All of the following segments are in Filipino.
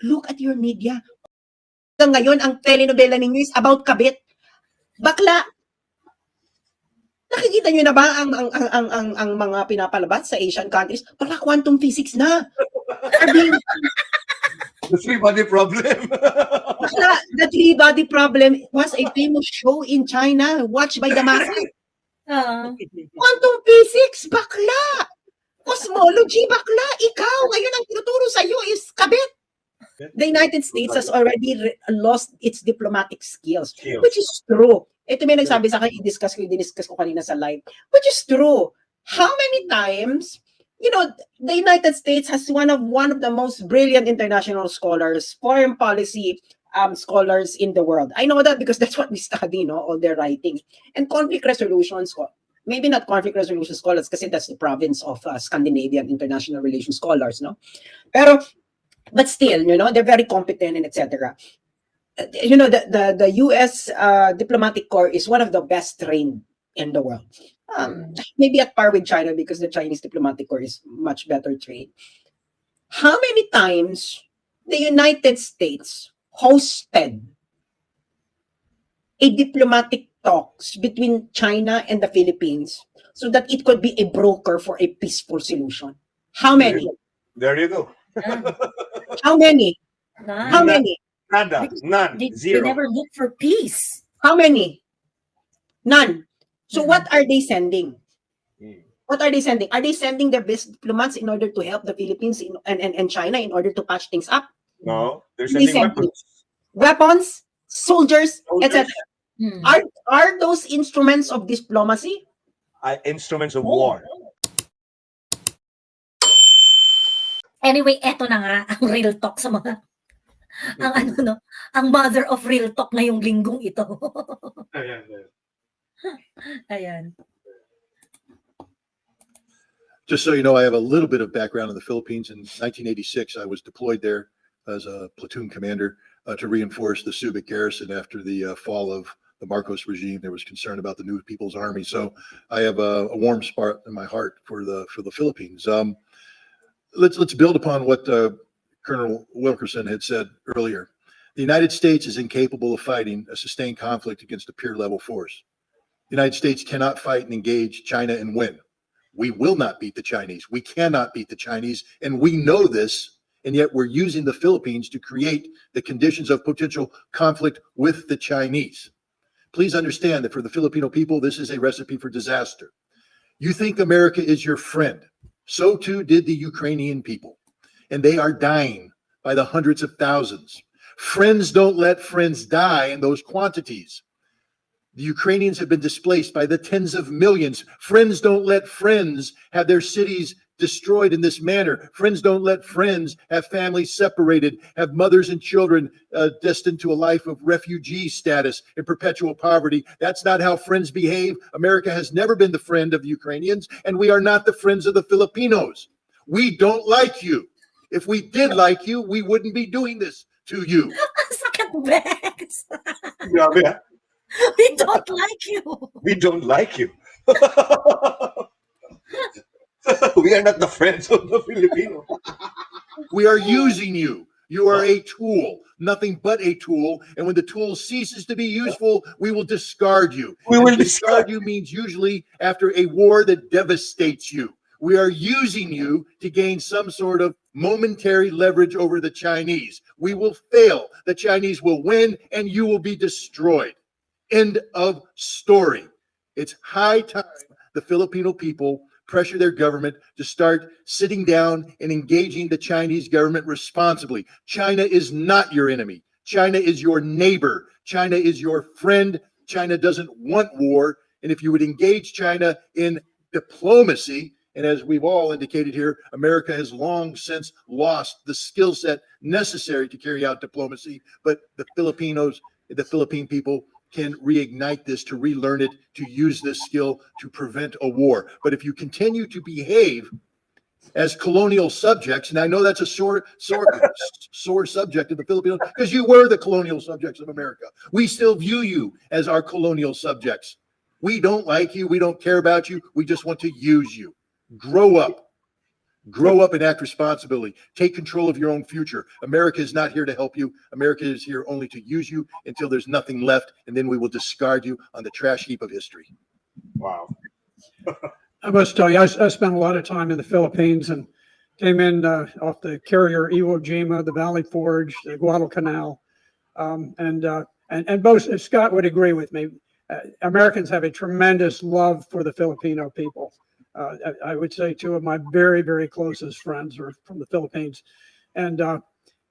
Look at your media. Hanggang ngayon, ang telenovela ninyo is about kabit. Bakla. Nakikita nyo na ba ang mga pinapalabas sa Asian countries? Bakla, quantum physics na. The three-body problem. Bakla, the three-body problem was a famous show in China watched by the masses. Quantum physics, bakla. Cosmology, bakla. Ikaw, ngayon ang tinuturo sa'yo is kabit. The United States has already lost its diplomatic skills, which is true. Ito may nagsabi sa akin, i-discuss ko kanina sa live, which is true. How many times, the United States has one of the most brilliant international scholars, foreign policy scholars in the world. I know that because that's what we study, all their writings. And conflict resolution scholars. Maybe not conflict resolution scholars kasi that's the province of Scandinavian international relations scholars, no? But still, they're very competent and etc. The U.S. Diplomatic Corps is one of the best trained in the world. Maybe at par with China because the Chinese Diplomatic Corps is much better trained. How many times the United States hosted a diplomatic talks between China and the Philippines so that it could be a broker for a peaceful solution? How many? There you go. How many? None. How many? Nada. None. They Zero. never look for peace. How many? None. So what are they sending? What are they sending? Are they sending their best diplomats in order to help the Philippines and China in order to patch things up? No, they're They sending send weapons. weapons, soldiers, Soldiers. etc. Are those instruments of diplomacy? Instruments of war. Anyway, eto na nga ang real talk sa mga ang mother of real talk ngayong linggong ito. Ayan. Just so you know, I have a little bit of background in the Philippines. In 1986, I was deployed there as a platoon commander to reinforce the Subic garrison after the fall of the Marcos regime. There was concern about the New People's Army, so I have a warm spot in my heart for the Philippines. Let's build upon what Colonel Wilkerson had said earlier. The United States is incapable of fighting a sustained conflict against a peer-level force. The United States cannot fight and engage China and win. We will not beat the Chinese. We cannot beat the Chinese, and we know this, and yet we're using the Philippines to create the conditions of potential conflict with the Chinese. Please understand that for the Filipino people, this is a recipe for disaster. You think America is your friend. So too did the Ukrainian people, and they are dying by the hundreds of thousands. Friends don't let friends die in those quantities. The Ukrainians have been displaced by the tens of millions. Friends don't let friends have their cities destroyed in this manner. Friends don't let friends have families separated, have mothers and children destined to a life of refugee status in perpetual poverty. That's not how friends behave. America has never been the friend of the Ukrainians, and we are not the friends of the Filipinos. We don't like you. If we did like you, we wouldn't be doing this to you. Sakit, Bex. Grabe, ha? We don't like you. We don't like you. We are not the friends of the Filipino. We are using you. You are a tool, nothing but a tool. And when the tool ceases to be useful, we will discard you. We And will discard you means usually after a war that devastates you. We are using you to gain some sort of momentary leverage over the Chinese. We will fail. The Chinese will win and you will be destroyed. End of story. It's high time the Filipino people pressure their government to start sitting down and engaging the Chinese government responsibly. China is not your enemy. China is your neighbor. China is your friend. China doesn't want war. And if you would engage China in diplomacy, and as we've all indicated here, America has long since lost the skill set necessary to carry out diplomacy, but the Filipinos, the Philippine people can reignite this, to relearn it, to use this skill to prevent a war. But if you continue to behave as colonial subjects, and I know that's a sore subject of the Filipinos, because you were the colonial subjects of America. We still view you as our colonial subjects. We don't like you. We don't care about you. We just want to use you. Grow up. Grow up and act responsibly. Take control of your own future. America is not here to help you. America is here only to use you until there's nothing left, and then we will discard you on the trash heap of history. Wow. I must tell you, I spent a lot of time in the Philippines and came in off the carrier Iwo Jima, the Valley Forge, the Guadalcanal, and both Scott would agree with me. Americans have a tremendous love for the Filipino people. I would say two of my very, very closest friends are from the Philippines, and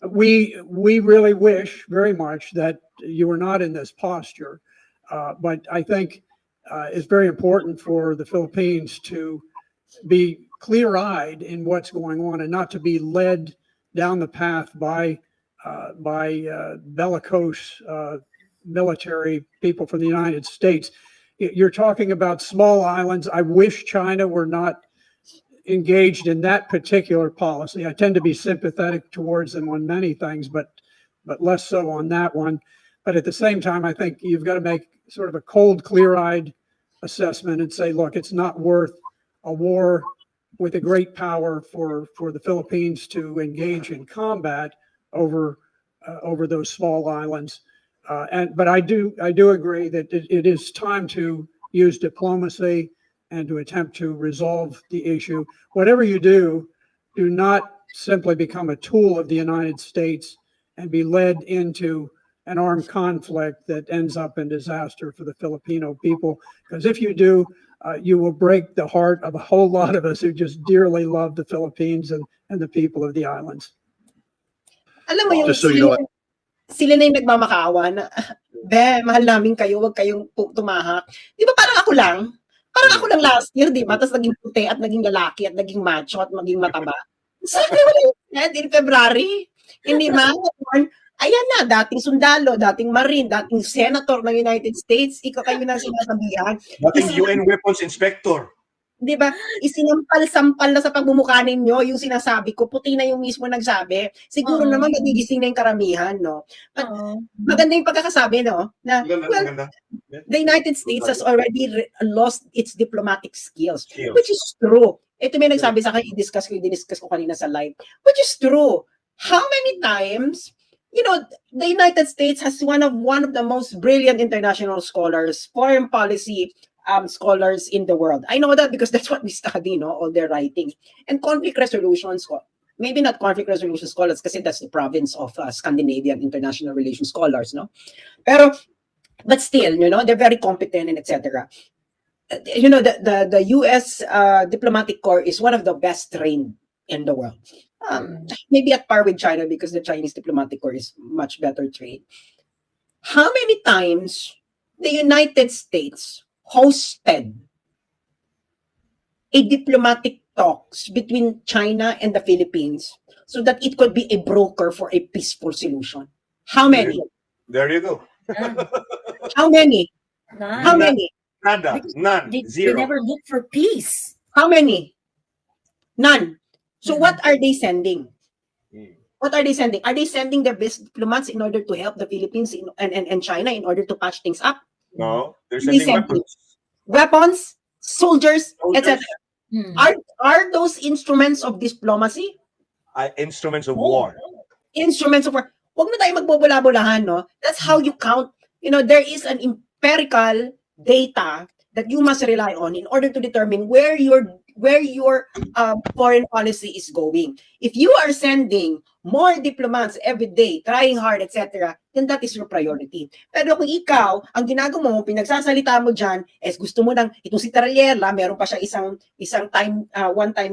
we really wish very much that you were not in this posture. But I think it's very important for the Philippines to be clear-eyed in what's going on and not to be led down the path by bellicose military people from the United States. You're talking about small islands. I wish China were not engaged in that particular policy. I tend to be sympathetic towards them on many things, but less so on that one. But at the same time, I think you've got to make sort of a cold, clear-eyed assessment and say, look, it's not worth a war with a great power for the Philippines to engage in combat over those small islands. But I do agree that it is time to use diplomacy and to attempt to resolve the issue. Whatever you do not simply become a tool of the United States and be led into an armed conflict that ends up in disaster for the Filipino people. Because if you do, you will break the heart of a whole lot of us who just dearly love the Philippines and the people of the islands. Alam mo yung Just so you know, sila na yung nagmamakaawa na, be, mahal namin kayo, wag kayong tumahak. Di ba parang ako lang? Parang ako lang last year, di ba? Tapos naging puti at naging lalaki at naging macho at maging mataba. Sabi wala yung in February. Hindi ba? Ayan na, dating sundalo, dating marine, dating senator ng United States, ikaw kayo na sinasabihan. Dating UN weapons inspector. Di ba? Isinampal-sampal na sa pagmumukha ninyo yung sinasabi ko, puti na yung mismo nagsabi. Siguro naman nagigising na yung karamihan, no? But, maganda yung pagkakasabi, no? Na, well, the United States has already lost its diplomatic skills, which is true. Ito may nagsabi sa akin, i-discuss ko kanina sa live, which is true. How many times, you know, the United States has one of the most brilliant international scholars, foreign policy scholars in the world. I know that because that's what we study, no, all their writings. And conflict resolution, maybe not conflict resolution scholars, because that's the province of Scandinavian international relations scholars, no? But still, you know, they're very competent and etc. You know, the U.S. Diplomatic Corps is one of the best trained in the world. Maybe at par with China because the Chinese Diplomatic Corps is much better trained. How many times the United States hosted a diplomatic talks between China and the Philippines so that it could be a broker for a peaceful solution? How many? There you go. How many? None. How many? Nada. None. They Zero. never look for peace. How many? None. So what are they sending? What are they sending? Are they sending their best diplomats in order to help the Philippines and China in order to patch things up? No, they're They sending send weapons. Weapons, soldiers, etc. Soldiers. Are those instruments of diplomacy? Instruments of war. Instruments of war. Huwag na tayo magbubula-bulahan, no? That's how you count. You know, there is an empirical data that you must rely on in order to determine where your foreign policy is going. If you are sending more diplomats every day, trying hard, etc., then that is your priority. Pero kung ikaw, ang ginagawa mo, pinagsasalita mo dyan, gusto mo nang, itong si Tarriela, meron pa siya isang time, one time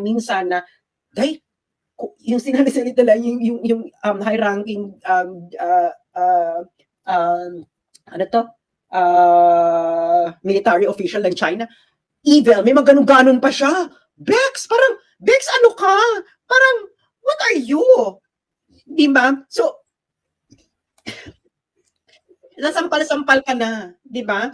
minsan na, day, yung sinasalita lang, yung high-ranking, military official ng China, evil, may maganon-ganon pa siya. Bex, ano ka? Parang, what are you? Di ba? So, nasampal-sampal ka na, di ba?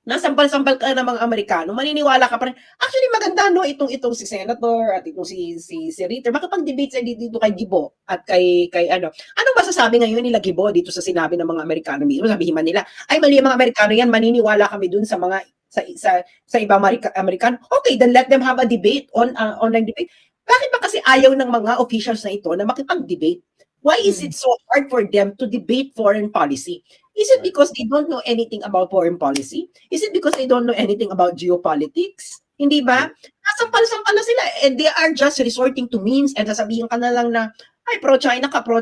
Nasampal-sampal ka na ng mga Amerikano, maniniwala ka pa rin. Actually, maganda, no, itong si Senator at itong si Ritter, makapag-debate sa dito kay Gibo at kay ano. Anong masasabi ngayon nila Gibo dito sa sinabi ng mga Amerikano? Mismo sabihin man nila, ay mali ang mga Amerikano yan, maniniwala kami dun sa mga sa ibang American. Okay, then let them have a debate on online debate. Bakit ba kasi ayaw ng mga officials na ito na makipag-debate? Why is it so hard for them to debate foreign policy? Is it because they don't know anything about foreign policy? Is it because they don't know anything about geopolitics? Hindi ba? Nasampal-sampal na sila and they are just resorting to memes and sasabihin ka na lang na, ay, pro-China ka. Pero,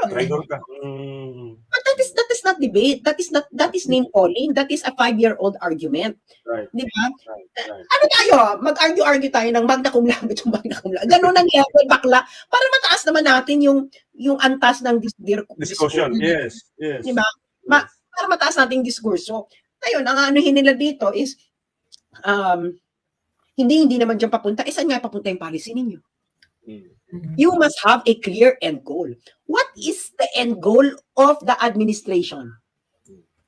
Traitor ka. but that is not debate. That is name calling. That is a 5-year-old argument. Right. Di ba? Right. Ano tayo? Mag-argue tayo ng magna cum laude itong magna cum laude. Ganun ang level, bakla. Para mataas naman natin yung antas ng Discussion. Yes. Di ba? Para mataas natin yung diskurso. Ngayon, ang anuhin nila dito is, hindi naman dyan papunta. Saan nga papunta yung policy ninyo? You must have a clear end goal. What is the end goal of the administration?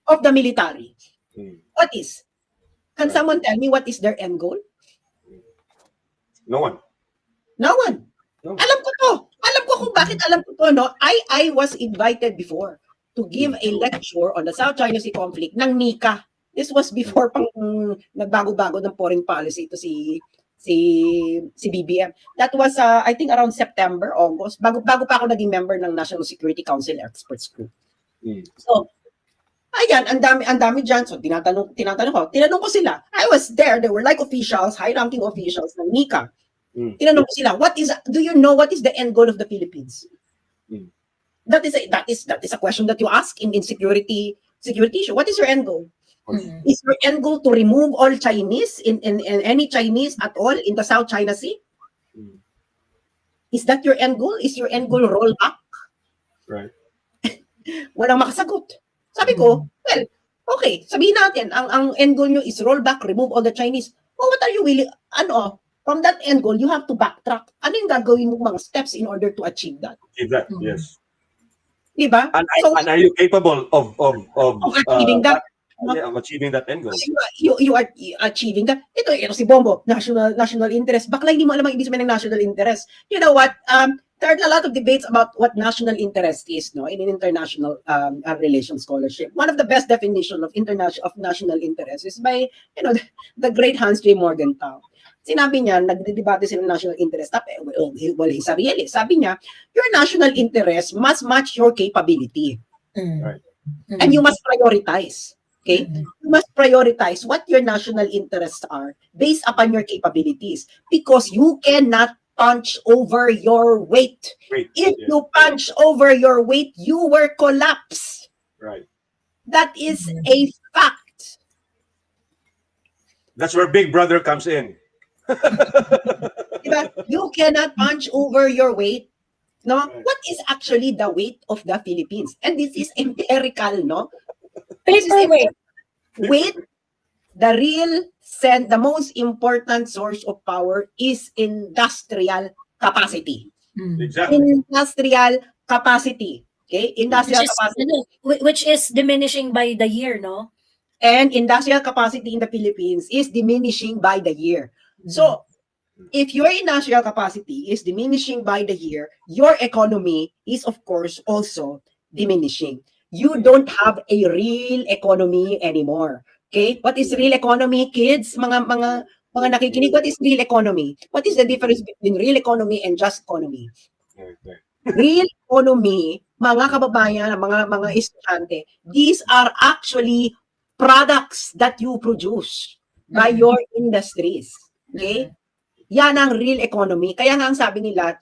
Of the military? What is? Can someone tell me what is their end goal? No one. No one. No. Alam ko to. Alam ko kung bakit alam ko to, no? I was invited before to give a lecture on the South China Sea conflict ng NICA. This was before pang nagbago-bago ng foreign policy to si BBM. That was I think around September, August. Bago pa ako naging member ng National Security Council Experts Group. So, ayan, ang dami diyan. So, tinanong ko sila. I was there. They were like officials, high-ranking officials ng NICA. Tinanong ko sila, do you know what is the end goal of the Philippines? That is a question that you ask in security issue. What is your end goal? Is your end goal to remove all Chinese in any Chinese at all in the South China Sea? Is that your end goal? Is your end goal roll back? Right. Walang makasagot. Sabi ko, well, okay, sabihin natin, ang end goal nyo is roll back, remove all the Chinese. Oh, what are you willing, from that end goal, you have to backtrack. Ano yung gagawin mo mga steps in order to achieve that? Yes. Diba? And are you capable of achieving that? Of achieving that end goal? You are achieving that. Ito si Bombo, national interest. Bakla hindi mo alam ang ibig sabihin ng national interest. You know what? There are a lot of debates about what national interest is, no, in an international relations scholarship. One of the best definition of national interest is by, the great Hans J. Morgenthau. Sinabi niya, nagdedebate sila ng national interest. Well, he's a realist. Sabi niya, your national interest must match your capability. Right. And you must prioritize. Okay? You must prioritize what your national interests are based upon your capabilities because you cannot punch over your weight. If you punch over your weight, you will collapse. Right. That is a fact. That's where Big Brother comes in. Diba? You cannot punch over your weight. No? What is actually the weight of the Philippines? And this is empirical, no? Paperweight. Weight, the most important source of power is industrial capacity. Exactly. Industrial capacity. Okay? Industrial capacity. Which is diminishing by the year, no? And industrial capacity in the Philippines is diminishing by the year. So, if your industrial capacity is diminishing by the year, your economy is, of course, also diminishing. You don't have a real economy anymore. Okay? What is real economy, kids? Mga nakikinig, what is real economy? What is the difference between real economy and just economy? Real economy, mga kababayan, mga estudyante, these are actually products that you produce by your industries. Okay? Yan ang real economy. Kaya nga ang sabi nila,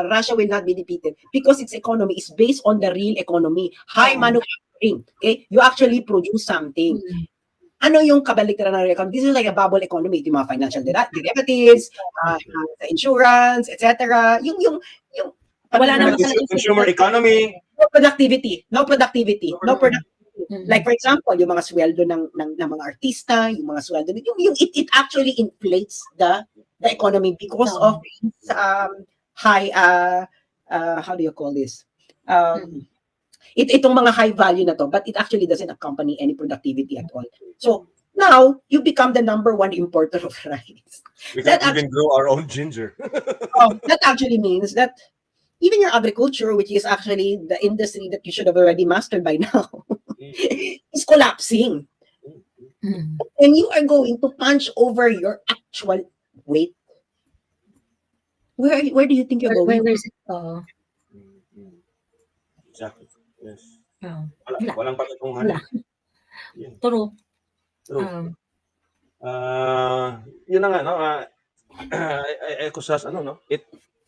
Russia will not be defeated because its economy is based on the real economy. High manufacturing. Okay? You actually produce something. Ano yung kabaliktaran ng real economy? This is like a bubble economy. Yung mga financial derivatives, insurance, etc. Yung Wala naman consumer economy. No productivity. Like for example, yung mga sweldo ng mga artista, yung mga sweldo, yung it actually inflates the economy because of high how do you call this? Itong mga high value na to, but it actually doesn't accompany any productivity at all. So now you become the number one importer of rice. We can't even grow our own ginger. That actually means that even your agriculture, which is actually the industry that you should have already mastered by now, is collapsing. Mm. And you are going to punch over your actual weight. Where do you think you're going? Where is it? Oo. Exactly. Yes. Oo. Wala, Wala. walang patutungan. Wala. Yun. True. True. Um, Yun na nga, no? Kusas, ano, no?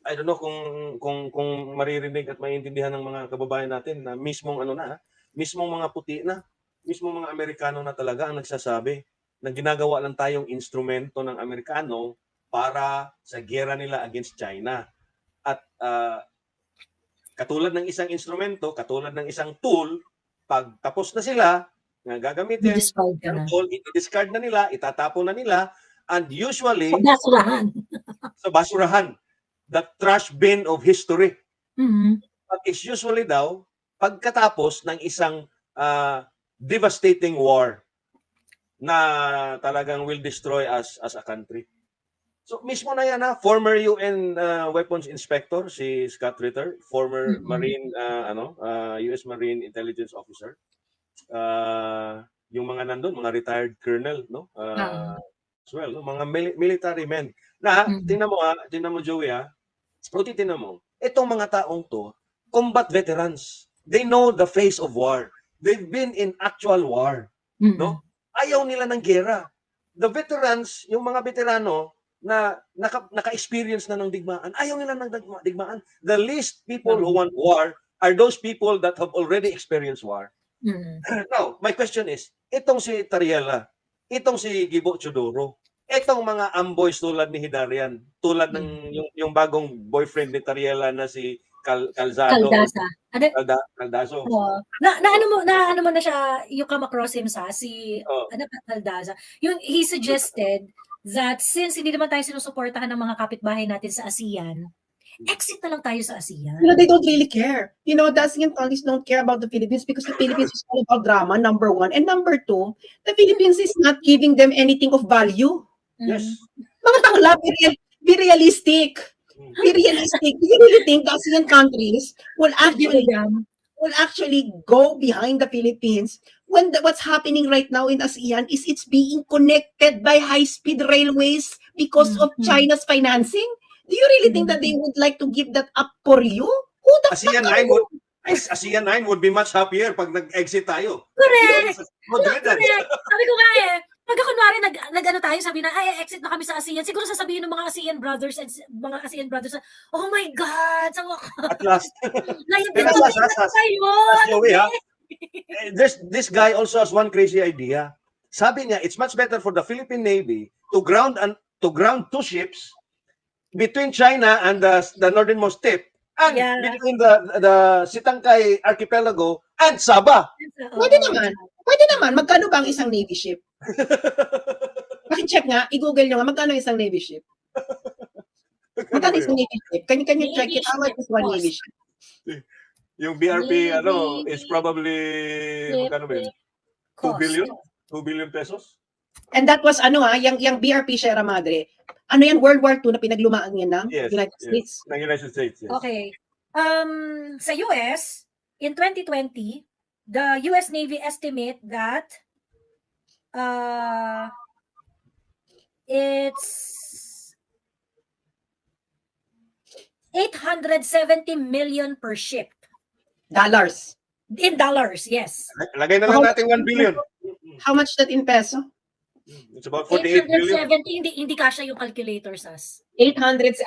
I don't know kung maririnig at maiintindihan ng mga kababayan natin na mismong ano na, mismong mga puti na, mismong mga Amerikano na talaga ang nagsasabi na ginagawa lang tayong instrumento ng Amerikano para sa giyera nila against China. At katulad ng isang instrumento, katulad ng isang tool, pag tapos na sila, na gagamitin, discard ka na. tool, i-discard na nila, itatapon na nila, and usually, Sa basurahan. sa basurahan, the trash bin of history. Mhm. But it's usually daw, pagkatapos ng isang devastating war na talagang will destroy us as a country. So mismo na yan, former UN weapons inspector si Scott Ritter, former Mhm. Marine US Marine Intelligence Officer. Yung mga nandun, mga retired colonel, no? As well, no? Mga military men. Na Mhm. tingnan mo Joey, tingnan mo. Itong mga taong to, combat veterans. They know the face of war. They've been in actual war, Mhm. no? Ayaw nila ng gera. The veterans, yung mga veterano na naka-experience na ng digmaan, ayaw nila ng digmaan. The least people who want war are those people that have already experienced war. Mhm. Now, my question is, itong si Tariela, itong si Gibo Chodoro, itong mga amboys tulad ni Hidarian, tulad ng yung bagong boyfriend ni Tariela na si Calzado, Caldasa. Ano? Caldaso. Ano mo na siya, you come across him si Oh. Caldasa. He suggested that since hindi naman tayo sinusuportahan ng mga kapitbahay natin sa ASEAN, exit na lang tayo sa ASEAN. They don't really care. The ASEAN countries don't care about the Philippines because the Philippines is all about drama, number one. And number two, the Philippines is not giving them anything of value. Yes. Mga bakla, be realistic. Be realistic. Do you really think the ASEAN countries will actually go behind the Philippines when what's happening right now in ASEAN is it's being connected by high-speed railways because of China's financing? Do you really think that they would like to give that up for you? Who the ASEAN fuck are 9 you? ASEAN 9 would be much happier pag nag-exit tayo. Correct! Correct. Sabi ko nga pagka kunwari nag-ano tayo, sabi na, exit na kami sa ASEAN, siguro sasabihin ng mga ASEAN brothers, oh my God, sa wakas. At last. Naiintindihan tayo. Joey, this guy also has one crazy idea. Sabi niya, it's much better for the Philippine Navy to ground two ships between China and the northernmost tip and between the Sitangkay archipelago and Sabah. Pwede naman. Magkano ba ang isang Navy ship? Check nga, i-google nyo nga, magkano isang Navy ship? Magkano isang Navy ship? Can you check it? How much is one Navy ship? Yung BRP, Navy is probably, magkano ba yun? 2 billion? 2 billion pesos? And that was, yung BRP Sierra Madre, World War II na pinaglumaan yan ng United States. Ng United States, yes. Okay. Sa US, in 2020, the US Navy estimate that it's 870 million per ship. Dollars. In dollars, yes. Lagay na lang natin 1 billion. How much that in peso? It's about 48 billion. 870, hindi kasha yung calculator, Sas. 870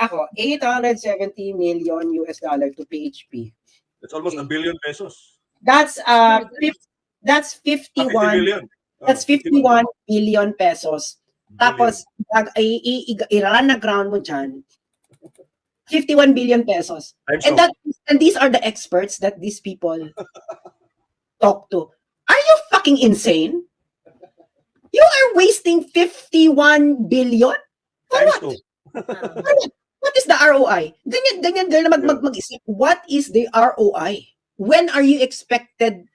million US dollar to PHP. It's almost 1 billion pesos. That's 50 51 billion. That's 51 billion pesos. Tapos i-run na ground mo dyan 51 billion pesos. And these are the experts that these people talk to. Are you fucking insane? You are wasting 51 billion? For what? What is the ROI? Ganyan girl na mag-isip. What is the ROI? When are you expected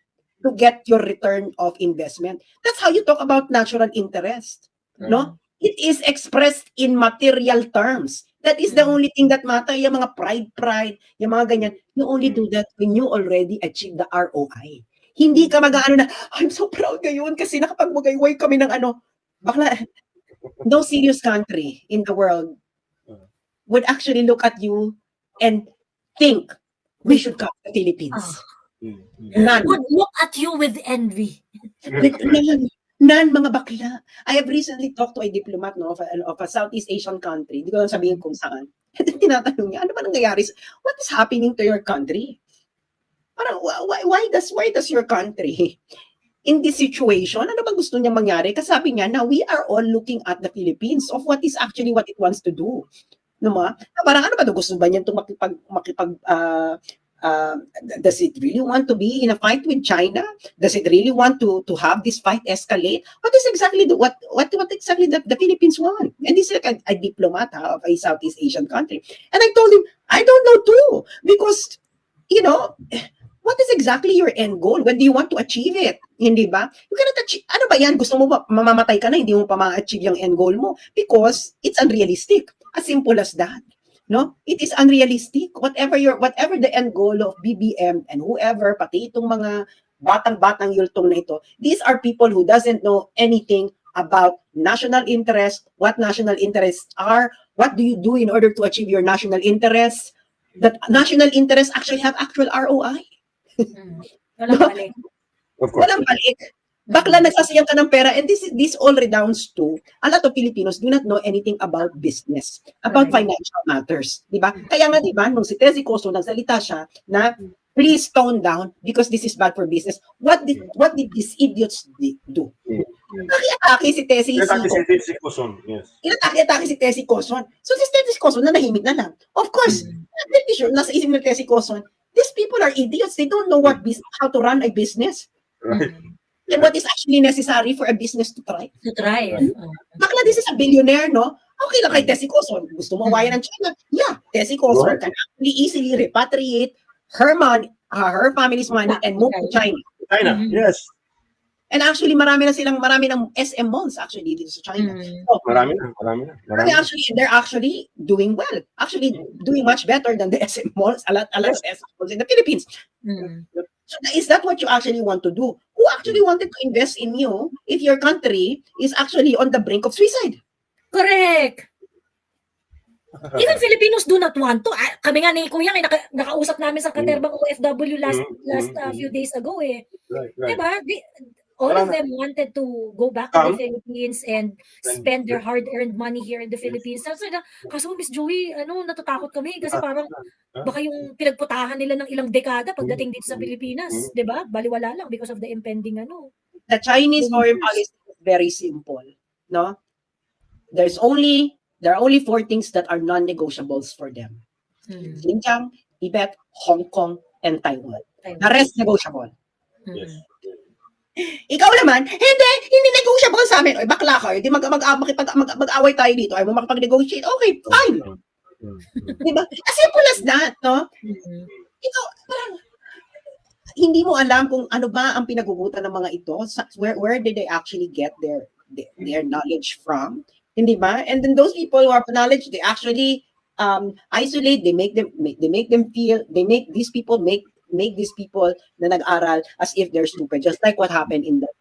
to get your return of investment? That's how you talk about natural interest. No? It is expressed in material terms. That is the only thing that matter. Yung mga pride, yung mga ganyan. You only do that when you already achieve the ROI. Hindi ka mag-ano na, I'm so proud ngayon kasi nakapagmagayway kami ng ano. Bakla, no serious country in the world would actually look at you and think we should come to the Philippines. None. Would look at you with envy. None, mga bakla. I have recently talked to a diplomat of a Southeast Asian country. Hindi ko lang sabihin kung saan. And then tinatanong niya, ano ba nangyayari? What is happening to your country? Parang, why does your country in this situation, ano ba gusto niya mangyari? Kasi sabi niya, now we are all looking at the Philippines of what is actually what it wants to do. No ma? Parang ano ba gusto ba niya itong does it really want to be in a fight with China? Does it really want to have this fight escalate? What is exactly what exactly the Philippines want? And this is like a diplomat of a Southeast Asian country. And I told him, I don't know too, because what is exactly your end goal? When do you want to achieve it? Hindi ba? You cannot achieve, ano ba yan? Gusto mo ba mamamatay ka na, hindi mo pa ma-achieve yung end goal mo? Because it's unrealistic. As simple as that. No? It is unrealistic. Whatever the end goal of BBM and whoever, pati itong mga batang-batang yultong na ito, these are people who doesn't know anything about national interest, what national interests are, what do you do in order to achieve your national interests. That national interests actually have actual ROI. Walang balik. Of course. Walang balik. Bakla nagsasayang ka ng pera, and this all redounds to a lot of Filipinos do not know anything about business, about financial matters, di ba? Kaya nga, di ba, nung si Tessie Coso nagsalita siya na please tone down because this is bad for business. What did these idiots do? Inatake si Tessie Coson, yes. Inatake si Tessie Coson. So si Tessie Coson nanahimik na lang. Of course, I'm pretty sure nasa isip ng Tessie Coson, these people are idiots. They don't know how to run a business. Right. And what is actually necessary for a business to try. Bakla, this is a billionaire, no? Okay lang kay Tessie Coson. Gusto mo awayan ng China? Yeah, Tessie Coson can actually easily repatriate her money, her family's money and move to China. China, yes. And actually, marami ng SM malls actually dito sa China. So, Marami na. they're actually doing well. Actually, doing much better than the SM malls. A lot of SM malls in the Philippines. So is that what you actually want to do? Who actually wanted to invest in you if your country is actually on the brink of suicide? Correct. Even Filipinos do not want to. Kami nga ni Kuya, nakausap namin sa katerbang OFW last few days ago eh. Right. Diba? All of them wanted to go back to the Philippines and spend their hard-earned money here in the Philippines. Kaso Miss Joey, natatakot kami kasi parang baka yung pinagputahan nila ng ilang dekada pagdating dito sa Pilipinas, 'di ba? Baliwala lang because of the impending The Chinese foreign policy is very simple, no? There are only 4 things that are non-negotiables for them. Xinjiang, Tibet, Hong Kong, and Taiwan. The rest negotiable. Yes. Ikaw naman, hindi negotiable sa amin. Oy, bakla ka, di mag-away tayo dito. Ay mo makapag-negotiate. Okay, fine. Diba? As simple as that, no? Ikaw, parang, hindi mo alam kung ano ba ang pinagugutan ng mga ito. Where did they actually get their knowledge from? Hindi ba? And then those people who have knowledge, they actually isolate, they make these people na nag-aral as if they're stupid, just like what happened in that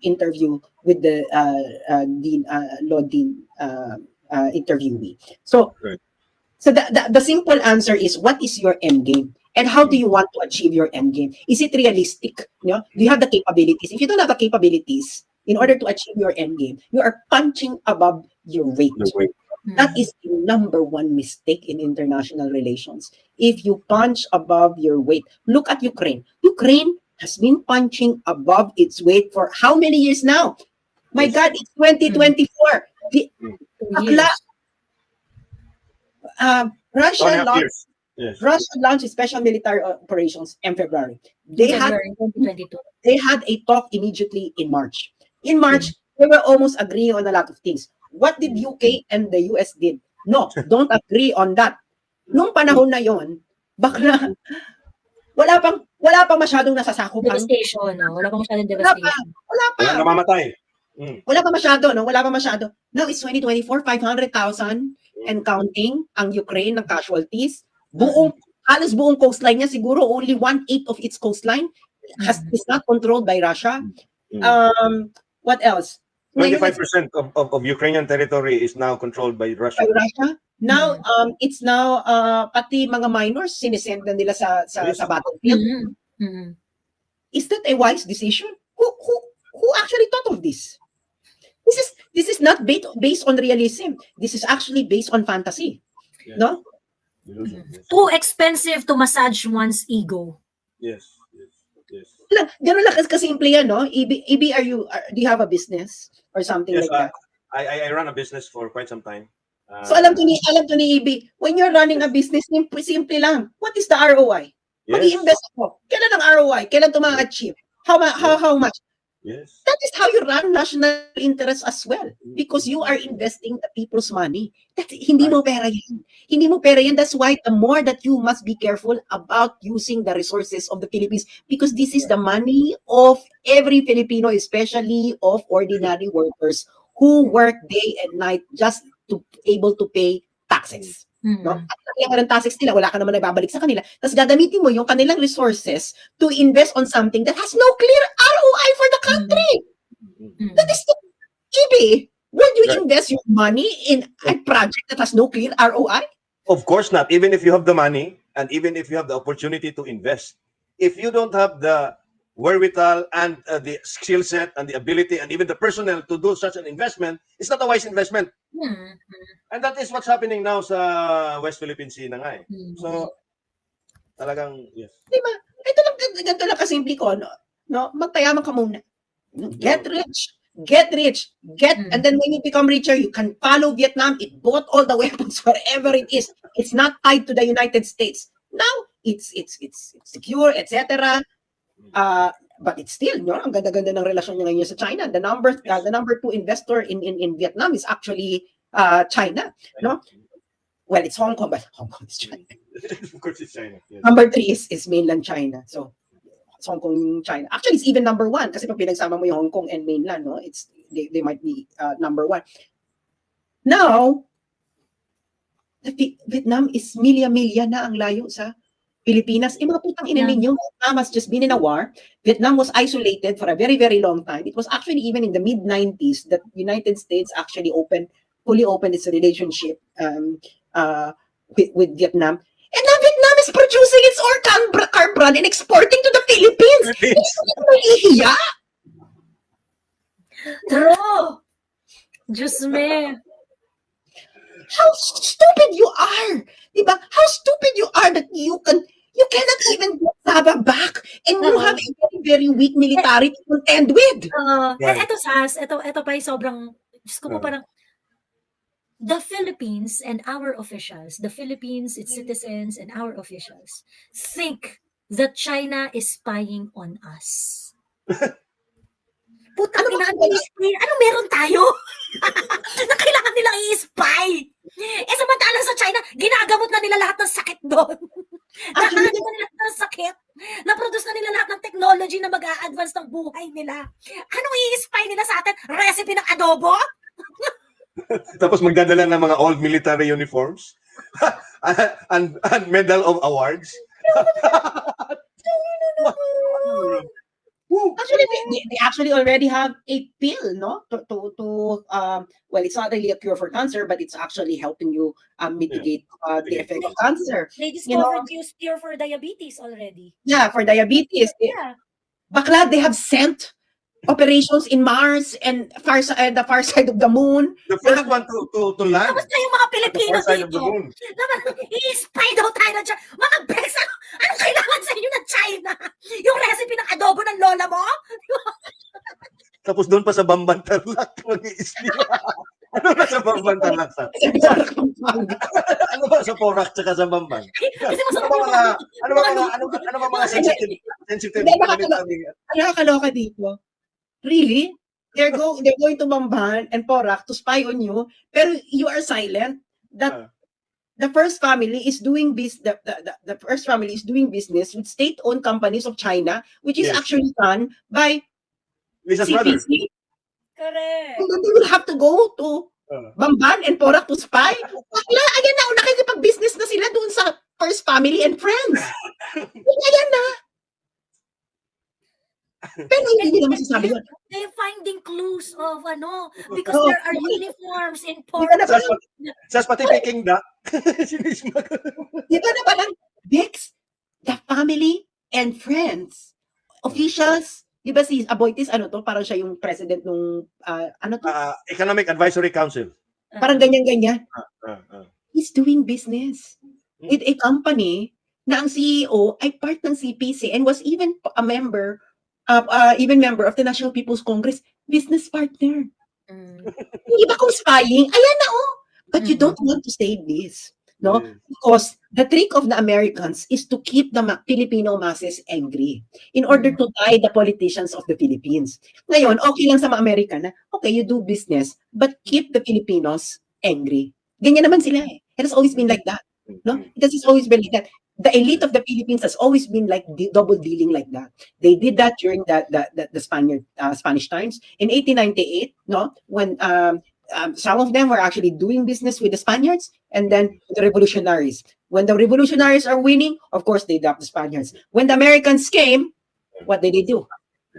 interview with the Lord Dean interviewee. So the simple answer is, what is your end game? And how do you want to achieve your end game? Is it realistic? Do you have the capabilities? If you don't have the capabilities, in order to achieve your end game, you are punching above your weight. That is the number one mistake in international relations. If you punch above your weight, look at Ukraine. Ukraine has been punching above its weight for how many years now? My God, it's 2024. Russia launched special military operations in February. They had a talk immediately in March. In March, they were almost agreeing on a lot of things. What did UK and the US did? No, don't agree on that. Nung panahon na yon, bakla, wala pang masyadong nasasakop. Devastation, no? Wala pang masyadong devastation. Wala pa. Wala namamatay. Wala pa masyado, no? Wala pa masyado. Now it's 2024, 500,000 and counting ang Ukraine ng casualties. Buong halos buong coastline niya, siguro only 1/8 of its coastline is not controlled by Russia. What else? Ngayon, 25% of Ukrainian territory is now controlled by Russia. by Russia. Now, it's now, pati mga minors, sinisend na nila sa Yes. battlefield. Is that a wise decision? Who actually thought of this? This is not based on realism. This is actually based on fantasy. Yes. No? Illusion, yes. Too expensive to massage one's ego. Yes. Ganun lang kasimple yan, no? EB, do you have a business or something Yes, like that? I run a business for quite some time. So alam to ni EB, when you're running a business, simple lang. What is the ROI? Yes. Mag-i-invest mo. Kailan ang ROI? Kailan ito ma-achieve? How much? Yes. That is how you run national interest as well. Because you are investing the people's money. Hindi mo pera yan. Hindi mo pera yan. That's why the more that you must be careful about using the resources of the Philippines. Because this is the money of every Filipino, especially of ordinary workers who work day and night just to able to pay taxes. No? At kaya ng taxes nila, wala ka naman ibabalik sa kanila. Tapos gagamitin mo yung kanilang resources to invest on something that has no clear ROI for the country. That is the EB. Would you invest your money in a project that has no clear ROI? Of course not. Even if you have the money and even if you have the opportunity to invest, if you don't have the wherewithal and the skill set and the ability and even the personnel to do such an investment, it's not a wise investment. And that is what's happening now sa West Philippine Sea na nga eh. So, talagang, yes. Diba? Ganito lang kasimple ko, no? Magtayaman ka muna. Get rich. And then when you become richer, you can follow Vietnam. It bought all the weapons, wherever it is. It's not tied to the United States. Now, it's secure, etc. But it's still, no? Ang ganda-ganda ng relasyon niya ngayon sa China. The number 2 investor in Vietnam is actually China, no? Well, it's Hong Kong, but Hong Kong is China. Of course it's China. Yes. Number 3 is mainland China. So, it's Hong Kong, China. Actually, it's even number 1 kasi pag pinagsama mo yung Hong Kong and mainland, no? They might be number 1. Now, Vietnam is milya-milya na ang layo sa Pilipinas. Mga putang ina ninyo, Vietnam has just been in a war. Vietnam was isolated for a very, very long time. It was actually even in the mid-90s that United States actually fully opened its relationship with Vietnam. And now Vietnam is producing its own car brand and exporting to the Philippines. Ihiya. True. Diyos me. How stupid you are. Diba? How stupid you are that you cannot even get Sabah back and you have a very, very weak military to contend with. Right. Ito Sas, ito pa yung sobrang, Diyos ko po parang, the Philippines and our officials, the Philippines, its citizens and our officials think that China is spying on us. Putang ina, ano meron tayo? Na kailangan nilang i-spy. Samantalang sa China, ginagamot na nila lahat ng sakit doon. Nahanap na nila lahat ng sakit. Na-produce na nila lahat ng technology na mag-a-advance ng buhay nila. Anong i-spy nila sa atin? Recipe ng adobo? Tapos magdadala ng mga old military uniforms and medal of awards. Actually, they actually already have a pill, no? Well, it's not really a cure for cancer, but it's actually helping you mitigate the effect of cancer. They discovered cure for diabetes already. Yeah, for diabetes. Yeah. Bakla, they have sent operations in Mars and the far side of the moon. The first one to land. Tapos yung mga Pilipino The far side of the dito. moon. Naman, i-spy daw tayo ng China. Mga Bex, anong kailangan sa inyo ng China? Yung recipe ng adobo ng lola mo? Tapos doon pa sa Bamban Tarlac, mag-i-isli. Ano na sa Bamban Tarlac? Ano ba sa Porac tsaka sa Bamban? Kasi Ano ba mga sensitive Nakakaloka dito. Really? They're going to Bamban and Porac to spy on you, pero you are silent that the first family is doing the first family is doing business with state-owned companies of China, which is actually done by Lisa's brother. CPC. correct. And then they will have to go to Bamban and Porac to spy. Bakla, ayan na, nakikipag-business na sila doon sa first family and friends. Ayan na. Pero hindi nila masasabi yun. They're finding clues of because Oo. there are uniforms in Di ba na ports. parang, Sas pati Peking duck. Sinismag. di ba na parang, Bex, the family and friends, officials, di ba si Aboitiz, parang siya yung president nung, Economic Advisory Council. parang ganyan-ganyan. Ah. He's doing business with a company na ang CEO ay part ng CPC and was even a member of the National People's Congress, business partner. Hindi ba kung spying? Ayan na But you don't want to say this, no? Because the trick of the Americans is to keep the Filipino masses angry in order to tie the politicians of the Philippines. Ngayon, okay lang sa mga American na, okay, you do business, but keep the Filipinos angry. Ganyan naman sila eh. It has always been like that. No? It has always been like that. The elite of the Philippines has always been like double dealing like that. They did that during the Spanish times in 1898. No, when some of them were actually doing business with the Spaniards, and then the revolutionaries. When the revolutionaries are winning, of course they drop the Spaniards. When the Americans came, what did they do?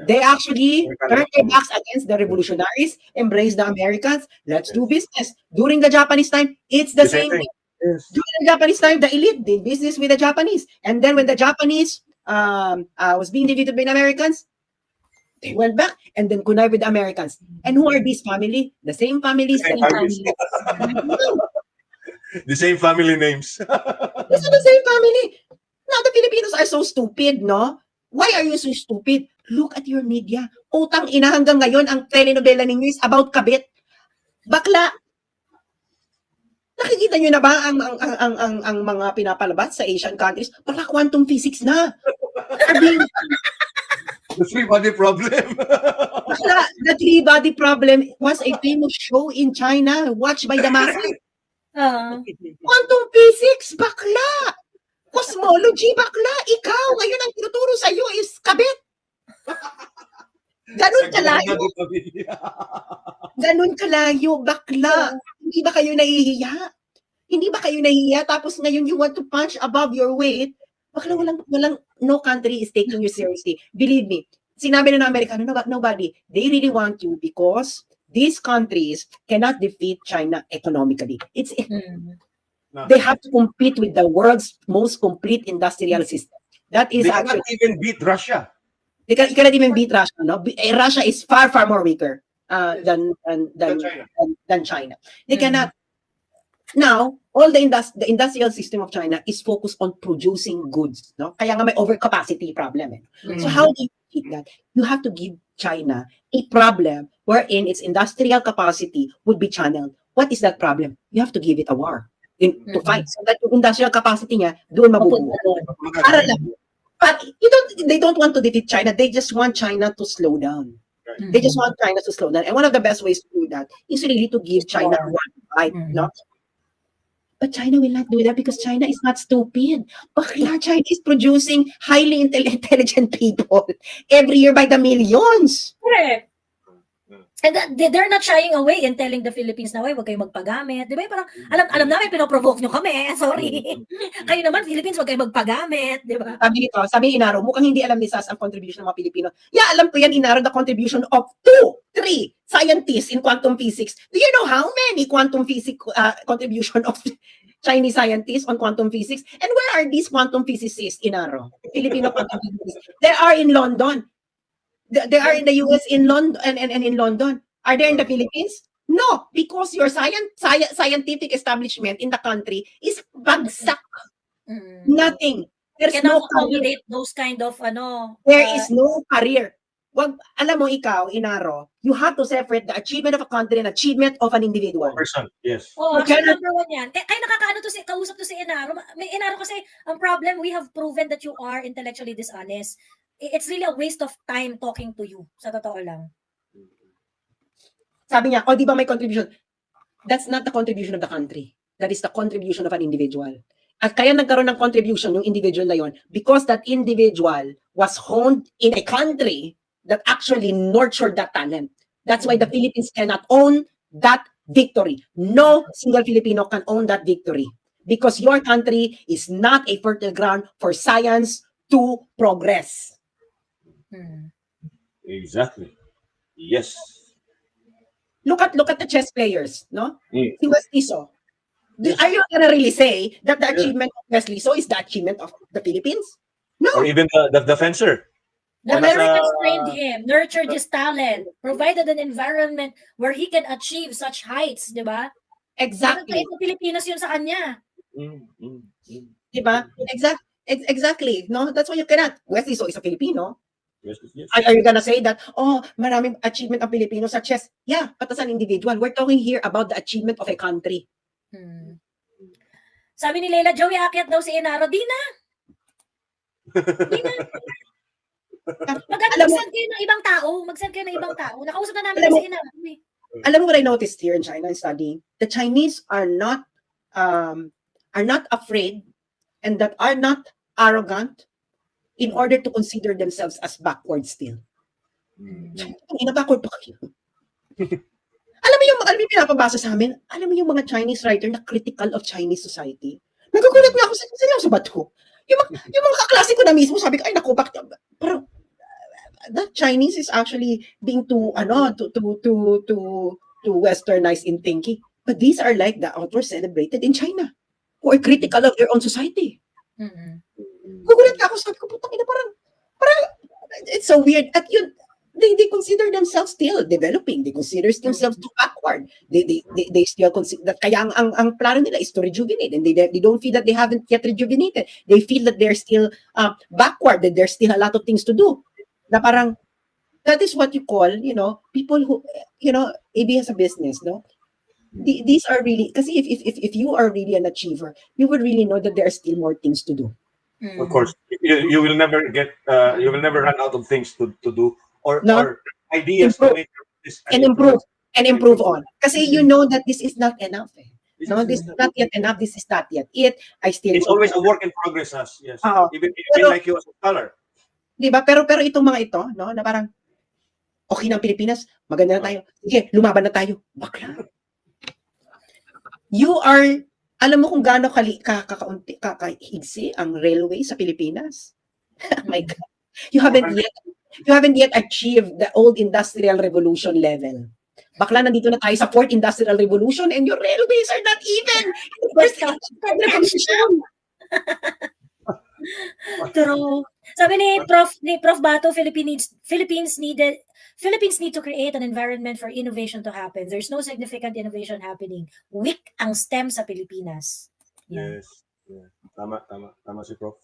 They actually turned their backs against the revolutionaries, embraced the Americans. Let's do business. During the Japanese time, it's the same thing. Yes. During the Japanese time, the elite did business with the Japanese. And then when the Japanese was being defeated by the Americans, they went back and then connived with the Americans. And who are these family? The same families. The same families. The same family names. These are the same family. Now, the Filipinos are so stupid, no? Why are you so stupid? Look at your media. Utang ina hanggang ngayon, ang telenovela ninyo is about kabit. Bakla. Nakikita nyo na ba ang mga pinapalabas sa Asian countries? Baka quantum physics na. The three-body problem. Bakla, the three-body problem was a famous show in China watched by the masses. Quantum physics, bakla. Cosmology, bakla. Ikaw, ngayon ang tinuturo sa'yo is kabit. Ganun kalayo. Ganun kalayo, bakla. Hindi ba kayo nahihiya? Hindi ba kayo nahihiya? Tapos ngayon you want to punch above your weight? Bakla, walang, no country is taking you seriously. Believe me, sinabi na ng Amerikano, nobody. They really want you because these countries cannot defeat China economically. They have to compete with the world's most complete industrial system. That is They actually... cannot even beat Russia. You cannot even beat Russia. No, Russia is far more weaker than China. They cannot. Now, all the industrial system of China is focused on producing goods. No, kaya nga may overcapacity problem. So how do you beat that? You have to give China a problem wherein its industrial capacity would be channeled. What is that problem? You have to give it a war to fight. So that yung industrial capacity niya doon mabubuo. Para lang. But they don't want to defeat China. They just want China to slow down. They just want China to slow down. And one of the best ways to do that is really to give China one fight. No? But China will not do that because China is not stupid. Bakla, China is producing highly intelligent people every year by the millions. Correct. And they're not shying away in telling the Philippines na, wag kayong magpagamit. Di ba? Parang, alam namin, pinoprovoke nyo kami. Sorry. Kayo naman, Philippines, wag kayong magpagamit. Di ba? Sabi ni Inaro, mukhang hindi alam ni Sas ang contribution ng mga Pilipino. Yeah, alam ko yan, Inaro, the contribution of 3 scientists in quantum physics. Do you know how many quantum physics contribution of Chinese scientists on quantum physics? And where are these quantum physicists, Inaro? Filipino quantum physicists. They are in London. They are in the US, in London, and in London. Are they in the Philippines? No, because your scientific establishment in the country is bagsak. Nothing. There's Cannot no career. accommodate those kind of There is no career. Wag, alam mo ikaw, Inaro, you have to separate the achievement of a country and achievement of an individual. Person, yes. Actually, number one yan. Kaya nakakaano to kausap to si Inaro. May Inaro kasi, ang problem, we have proven that you are intellectually dishonest. It's really a waste of time talking to you. Sa totoo lang. Sabi niya, di ba may contribution? That's not the contribution of the country. That is the contribution of an individual. At kaya nagkaroon ng contribution yung individual na yon because that individual was honed in a country that actually nurtured that talent. That's why the Philippines cannot own that victory. No single Filipino can own that victory. because your country is not a fertile ground for science to progress. Mm. Exactly. Yes. Look at the chess players, no? Mm. Si Wesley So. Yes. Are you gonna really say that the Yeah. achievement of Wesley So is the achievement of the Philippines? No. Or even the fencer. The Or nasa- Americans trained him, nurtured his talent, provided an environment where he can achieve such heights, di ba? Exactly. Sa Pilipinas yun sa kanya. Diba? Exactly. No, that's why you cannot. Wesley So is a Filipino. Yes, yes. Are you gonna say that, oh, maraming achievement ang Pilipino sa chess? Yeah, but as an individual, we're talking here about the achievement of a country. Hmm. Sabi ni Leila, Joey, akyat daw si Enaro. Di na. Mag-send kayo ng ibang tao. Mag-send kayo ng ibang tao. Nakausap na namin si Enaro. Alam mo what I noticed here in China in studying? The Chinese are not afraid and that are not arrogant in order to consider themselves as backward still. Backward pa kayo. Alam mo yung pinapabasa sa amin, alam mo yung mga Chinese writer na critical of Chinese society. Nagkukulat nga ako sa seryoso ba to? Yung mga kaklase ko na mismo, sabi ko, ay naku, bakit? Pero that Chinese is actually being too westernized in thinking. But these are like the authors celebrated in China who are critical of their own society. Gugulat ka ako, sabi ko, putang ina, parang it's so weird. At yun, they consider themselves still developing. They consider themselves too backward. They still consider that kaya ang plano nila is to rejuvenate, and they don't feel that they haven't yet rejuvenated. They feel that they're still backward, that there's still a lot of things to do. Na parang that is what you call, people who, AB has a business, no? These are really, kasi if you are really an achiever, you would really know that there are still more things to do. Of course, you will never run out of things to do or ideas to make this and improve on. Kasi you know that this is not enough. No, this is not yet enough. This is not yet it. It's always a work in progress, yes. Even like you as a scholar. Diba? Pero itong mga ito, no, na parang okay ng Pilipinas, maganda na tayo. Sige, lumaban na tayo. Bakla. Alam mo kung gaano kahigsi ang railway sa Pilipinas? My God. You haven't yet achieved the old industrial revolution level. Bakla, nandito na tayo sa fourth industrial revolution and your railways are not even in the first industrial revolution. True. Sabi ni Prof Bato, Philippines need to create an environment for innovation to happen. There's no significant innovation happening. Weak ang STEM sa Pilipinas. Yes. Yeah. Tama si Prof.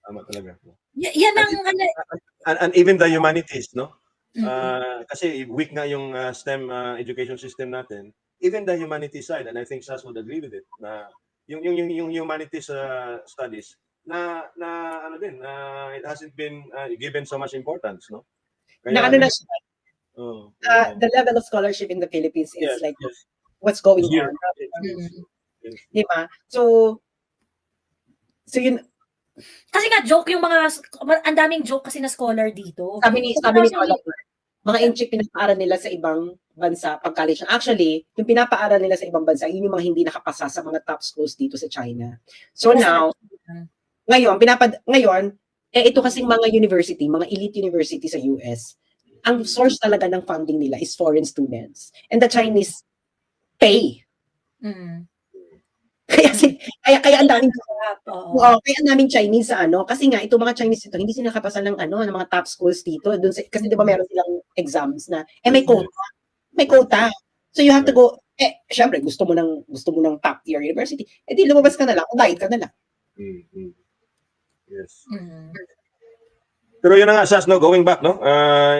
Tama talaga. Yan ang and even the humanities, no? Kasi weak nga yung STEM education system natin. Even the humanities side, and I think Sas would agree with it, na yung humanities studies na it hasn't been given so much importance, no? Kaya, the level of scholarship in the Philippines is what's going on. Diba? So yun. Kasi nga joke yung ang daming joke kasi na scholar dito. Sabi ni Oliver, mga inchik pinapaaral nila sa ibang bansa pag college. Actually, yung pinapaaral nila sa ibang bansa, yun yung mga hindi nakapasa sa mga top schools dito sa China. So now, ngayon, ito kasing mga university, mga elite university sa US, ang source talaga ng funding nila is foreign students. And the Chinese pay. Kaya ang daming kaya ang daming Chinese sa kasi nga itong mga Chinese ito hindi sila nakapasa ng ng mga top schools dito kasi 'di ba meron silang exams na may quota. So you have to go syempre gusto mo ng top tier university. Di lumabas ka na lang, bayad ka na lang. Yes. Pero yun na nga, Sas, no, going back, no,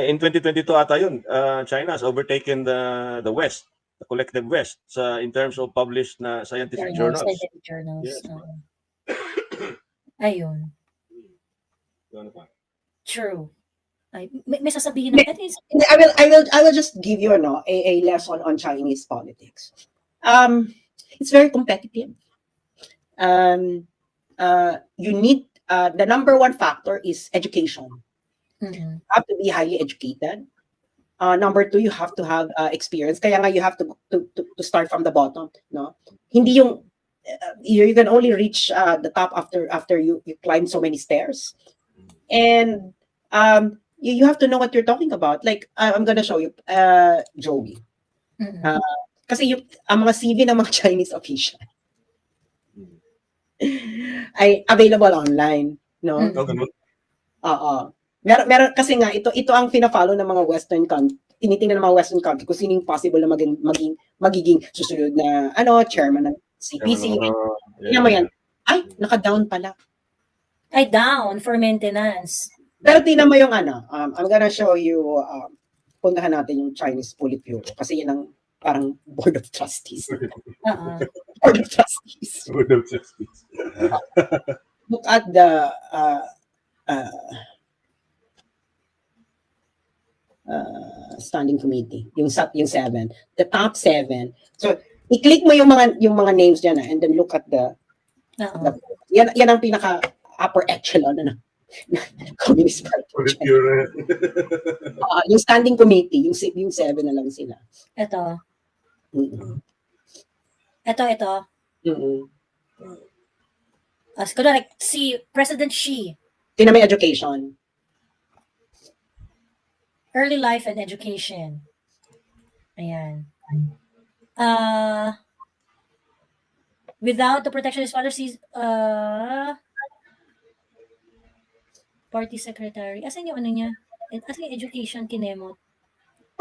in 2022 ata yun, China has overtaken the West, the collective West, in terms of published na scientific journals. Yes. Ayun. True. May sasabihin na. I will just give you a lesson on Chinese politics. It's very competitive. You need the number one factor is education. You have to be highly educated. Number two, you have to have experience. Kaya nga you have to start from the bottom, no? Hindi yung you can only reach the top after you climb so many stairs. And you have to know what you're talking about. Like, I'm gonna show you, Joey. Mm. Kasi ang mga CV ng mga Chinese official ay available online, no? Mm. Oh, ganun. Oo. Meron kasi nga ito ang fina-follow ng mga Western country. Tinitingnan ng mga Western country kung sino yung possible na magiging susunod na chairman ng CPC. Tingnan mo yan. Ay, naka-down pala. Ay, down for maintenance. Pero tingnan mo yung I'm gonna show you, puntahan natin yung Chinese Politburo kasi yan ang parang Board of Trustees. Uh-uh. Board of Trustees. Board of Trustees. Look at the standing committee, yung 7, the top 7. So, i-click mo yung mga names diyan and then look at Uh-uh. yan ang pinaka upper echelon na Communist Party. Politburo. Yung standing committee, yung 7 na lang sila. Ito. Mm-mm. Ito. Mm-mm. As ko like, si President Xi, Tingnan mo yung education. early life and education. Ayan. Without the protection of his father, party secretary. Asan yung ano niya? Asan yung education kinemot?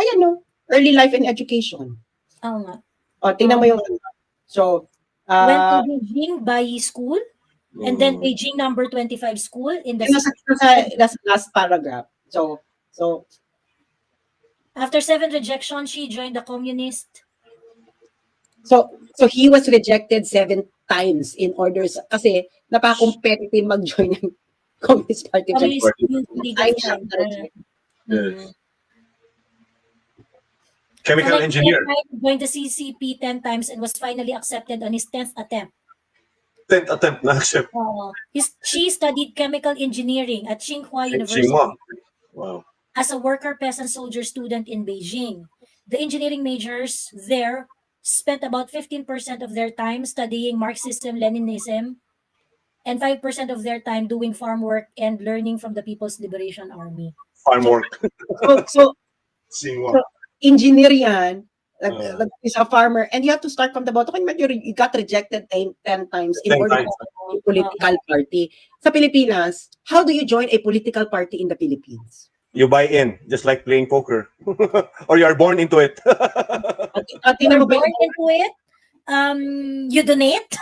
Ayan, no? Early life and education. Oo nga. Tingnan mo yung so Went to Beijing Bai School and then Beijing number 25 school in the that's last paragraph. So after 7 rejections, she joined the communist. So he was rejected 7 times in order kasi napaka-competitive mag-join ng Communist Party. Communist Youth League of Ay, China. Yes. Chemical Then engineer. he joined the CCP 10 times and was finally accepted on his 10th attempt. 10th attempt na accept. She studied chemical engineering at Tsinghua University Tsinghua. Wow. as a worker peasant soldier student in Beijing. The engineering majors there spent about 15% of their time studying Marxism, Leninism, and 5% of their time doing farm work and learning from the People's Liberation Army. Farm work. So Tsinghua. engineer yan, is a farmer, and you have to start from the bottom. You got rejected 10 times in 10 order times. to join a political party. Sa Pilipinas, how do you join a political party in the Philippines? You buy in, just like playing poker. Or you are born into it. Tingnan mo ba Born into it, you donate.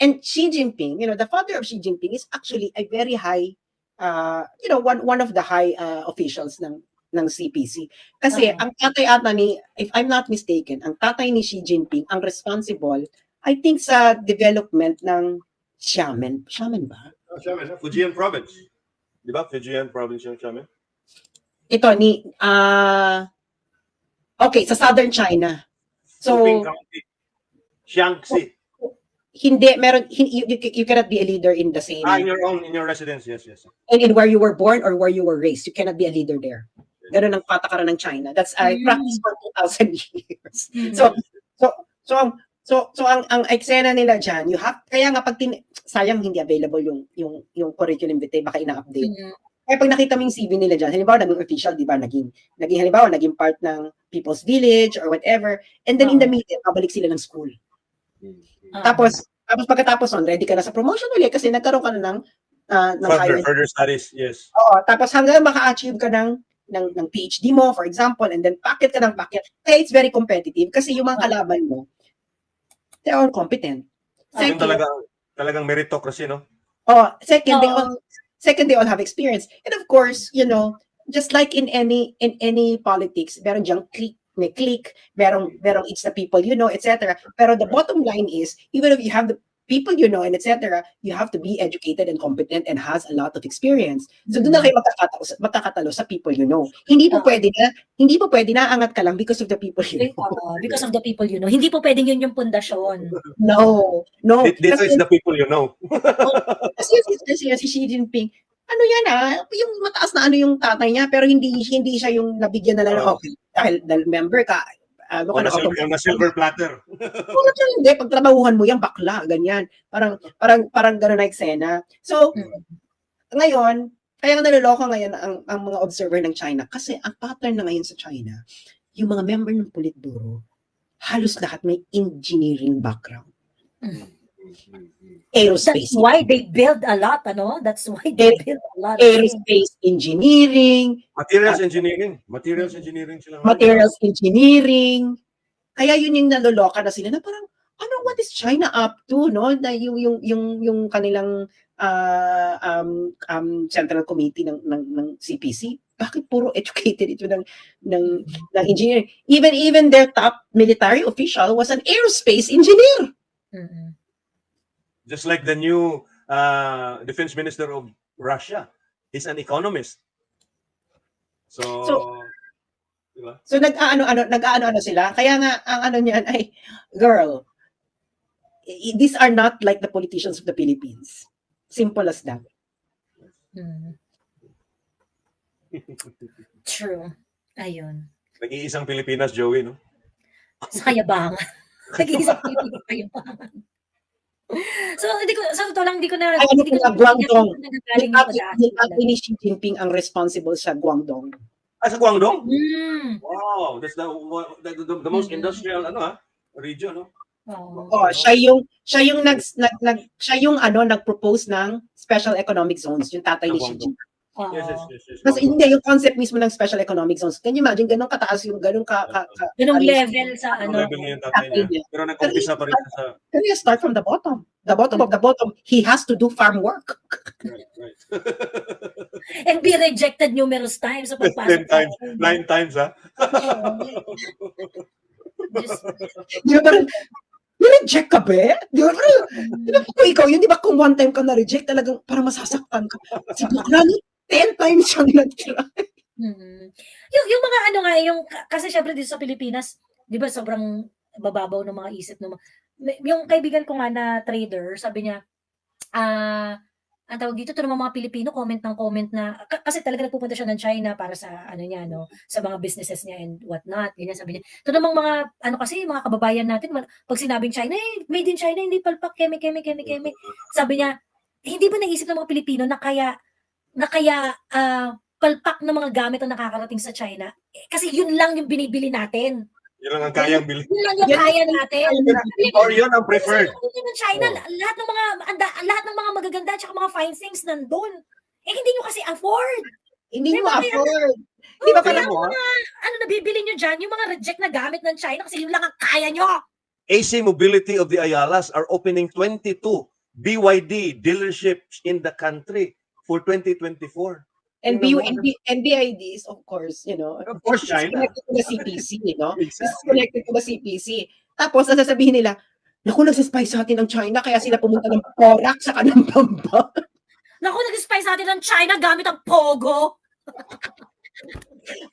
and Xi Jinping, the father of Xi Jinping is actually a very high, one of the high officials ng CPC. Kasi ang tatay ata if I'm not mistaken, ang tatay ni Xi Jinping ang responsible, I think, sa development ng Xiamen. Xiamen ba? Xiamen, Fujian province. Di ba? Fujian province yung Xiamen. Ito okay, sa southern China. So Qing County. Jiangxi. hindi meron you cannot be a leader in the same In your residence, yes. and in where you were born or where you were raised. You cannot be a leader there. Ganun ang patakaran ng China. That's I practiced for 2,000 years. So ang eksena nila diyan, kaya nga pag sayang hindi available yung curriculum vitae, baka ina-update. Kaya pag nakita mo yung CV nila diyan, halimbawa naging official, di ba, naging halimbawa naging part ng People's Village or whatever, and then in the middle babalik sila ng school. Tapos pagkatapos nun, ready ka na sa promotion ulit kasi nagkaroon ka na ng Further studies, yes. Oo, tapos hanggang maka-achieve ka ng PhD mo, for example, and then packet ka ng packet. Kaya it's very competitive kasi yung mga kalaban mo, they're all competent. Yung talagang meritocracy, no? Second, they all have experience. And of course, just like in any politics, meron diyang may clique, merong it's the people you know, etc. Pero the bottom line is, even if you have the people you know and etc., you have to be educated and competent and has a lot of experience. So doon na kayo magkakatalo sa people you know. Hindi po pwede na angat ka lang because of the people you know. Because of the people you know. Hindi po pwedeng yun yung pundasyon. No. This is the people you know. Kasi si Xi Jinping, yung mataas na yung tatay niya, pero hindi siya yung nabigyan na lang, okay, dahil member ka, ano O ka na, na silver platter. wala ka hindi, pagtrabahuhan mo yan, bakla, ganyan. Parang gano'n na eksena. So, ngayon, kaya nga naloloka ngayon ang mga observer ng China kasi ang pattern na ngayon sa China, yung mga member ng Politburo, halos lahat may engineering background. That's Aerospace. why they build a lot, ano? That's why they build a lot. Aerospace engineering, Materials engineering. Materials engineering sila. materials engineering. Kaya yun yung naloloka na sila na parang, ano, what is China up to, no? Na yung kanilang Central Committee ng CPC, bakit puro educated ito ng engineering? Even their top military official was an aerospace engineer. Mm-mm. Just like the new defense minister of Russia. He's an economist. So diba? So nag-ano sila. Kaya nga ang ano niyan ay, girl, these are not like the politicians of the Philippines. Simple as that. Mm. True. Ayun. Nag-iisang Pilipinas, Joey, no? Sa kayabangan. Nag-iisang Pilipinas kayabangan. So, sa totoo lang, hindi ko na Guangdong. nagagaling yung pag-aasal. Hindi ni Xi Jinping ang responsible sa Guangdong. Sa Guangdong? Mm. Wow, that's the most industrial region, no? Oh, siya yung nag-propose ng special economic zones, yung tatay ni Xi Jinping. Yes. Kasi hindi, yung concept mismo ng special economic zones. Can you imagine, ganun kataas yung ganun Ganong level sa Ang ano. level na yung tatay niya. Pero nag-umpisa pa rin siya sa... Can you start from the bottom? The bottom of the bottom. He has to do farm work. Right. And be rejected numerous times sa 10 pagpasok. times, 9 times, ha? Di ba parang, ni-reject ka ba? Di ba kung ikaw yun, di ba kung one time ka na-reject, talagang parang masasaktan ka. Si Bukla, 10 times siyang nag-try. Yung mga ano nga, kasi syempre dito sa Pilipinas, di ba sobrang bababaw ng mga isip ng yung kaibigan ko nga na trader, sabi niya, ang tawag dito, ito naman mga Pilipino, comment na, kasi talaga nagpupunta siya ng China para sa, ano niya, no, sa mga businesses niya and whatnot. Ganyan, sabi niya, ito namang mga, kasi, mga kababayan natin, pag sinabing China, made in China, hindi palpak, keme. Sabi niya, hindi ba naisip ng mga Pilipino na kaya palpak na mga gamit ang nakakarating sa China? Kasi yun lang yung binibili natin. Yun lang ang kayang bilhin. Yun lang yung kaya natin. Or yun ang preferred. Ng China, lahat ng mga magaganda at mga fine things nandun. Hindi nyo kasi afford. Hindi mo Diba, afford. Di ba Kaya parang, nabibili nyo dyan, yung mga reject na gamit ng China kasi yun lang ang kaya nyo. AC Mobility of the Ayalas are opening 22 BYD dealerships in the country for 2024. and BID is, of course, you know, Of course, it's China. connected to the CPC, you know? Exactly. It's connected to the CPC. Tapos, ang sasabihin nila, naku, nagsispy sa atin ng China, kaya sila pumunta ng Porac sa kanang Bamba. Naku, nag-spy sa atin ng China gamit ang Pogo.